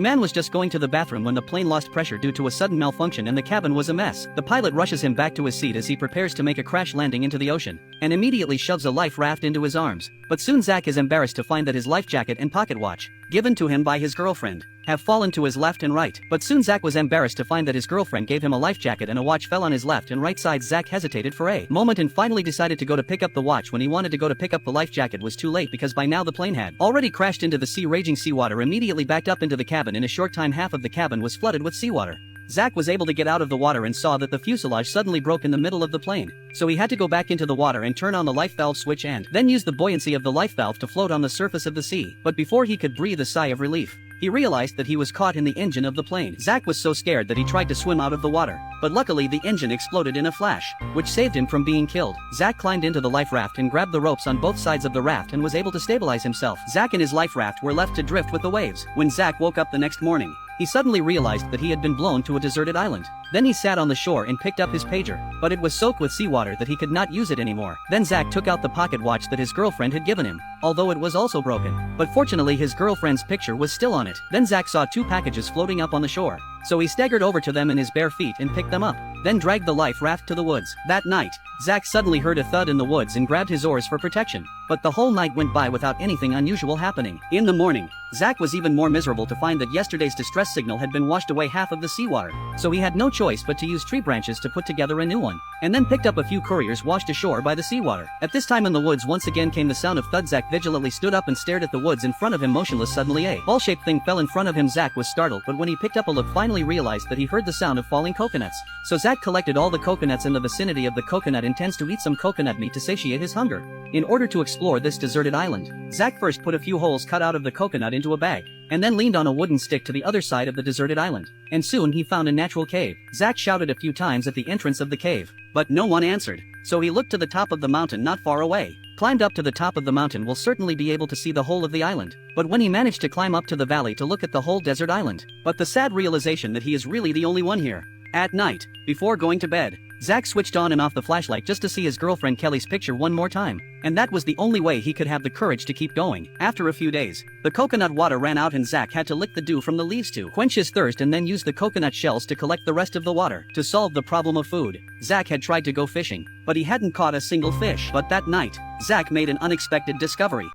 The man was just going to the bathroom when the plane lost pressure due to a sudden malfunction and the cabin was a mess. The pilot rushes him back to his seat as he prepares to make a crash landing into the ocean, and immediately shoves a life raft into his arms. But soon Zach is embarrassed to find that his life jacket and pocket watch, given to him by his girlfriend, have fallen to his left and right. But soon Zach was embarrassed to find that his girlfriend gave him a life jacket and a watch fell on his left and right side. Zach hesitated for a moment and finally decided to go to pick up the watch. When he wanted to go to pick up the life jacket was too late because by now the plane had already crashed into the sea. Raging seawater immediately backed up into the cabin. In a short time half of the cabin was flooded with seawater. Zach was able to get out of the water and saw that the fuselage suddenly broke in the middle of the plane, so he had to go back into the water and turn on the life valve switch and then use the buoyancy of the life valve to float on the surface of the sea. But before he could breathe a sigh of relief, he realized that he was caught in the engine of the plane. Zach was so scared that he tried to swim out of the water, but luckily the engine exploded in a flash, which saved him from being killed. Zach climbed into the life raft and grabbed the ropes on both sides of the raft and was able to stabilize himself. Zach and his life raft were left to drift with the waves. When Zach woke up the next morning, he suddenly realized that he had been blown to a deserted island. Then he sat on the shore and picked up his pager, but it was soaked with seawater that he could not use it anymore. Then Zach took out the pocket watch that his girlfriend had given him, although it was also broken. But fortunately his girlfriend's picture was still on it. Then Zach saw two packages floating up on the shore, so he staggered over to them in his bare feet and picked them up, then dragged the life raft to the woods. That night, Zach suddenly heard a thud in the woods and grabbed his oars for protection, but the whole night went by without anything unusual happening. In the morning, Zach was even more miserable to find that yesterday's distress signal had been washed away half of the seawater, so he had no choice but to use tree branches to put together a new one, and then picked up a few couriers washed ashore by the seawater. At this time in the woods once again came the sound of thud. Zach vigilantly stood up and stared at the woods in front of him motionless. Suddenly a ball-shaped thing fell in front of him. Zach was startled, but when he picked up a look finally realized that he heard the sound of falling coconuts. So Zach collected all the coconuts in the vicinity of the coconut, intends to eat some coconut meat to satiate his hunger. In order to explore this deserted island, Zach first put a few holes cut out of the coconut into a bag, and then leaned on a wooden stick to the other side of the deserted island, and soon he found a natural cave. Zach shouted a few times at the entrance of the cave, but no one answered, so he looked to the top of the mountain not far away. Climbed up to the top of the mountain will certainly be able to see the whole of the island, but when he managed to climb up to the valley to look at the whole desert island, but the sad realization that he is really the only one here. At night, before going to bed, Zach switched on and off the flashlight just to see his girlfriend Kelly's picture one more time, and that was the only way he could have the courage to keep going. After a few days, the coconut water ran out and Zach had to lick the dew from the leaves to quench his thirst and then use the coconut shells to collect the rest of the water. To solve the problem of food, Zach had tried to go fishing, but he hadn't caught a single fish. But that night, Zach made an unexpected discovery.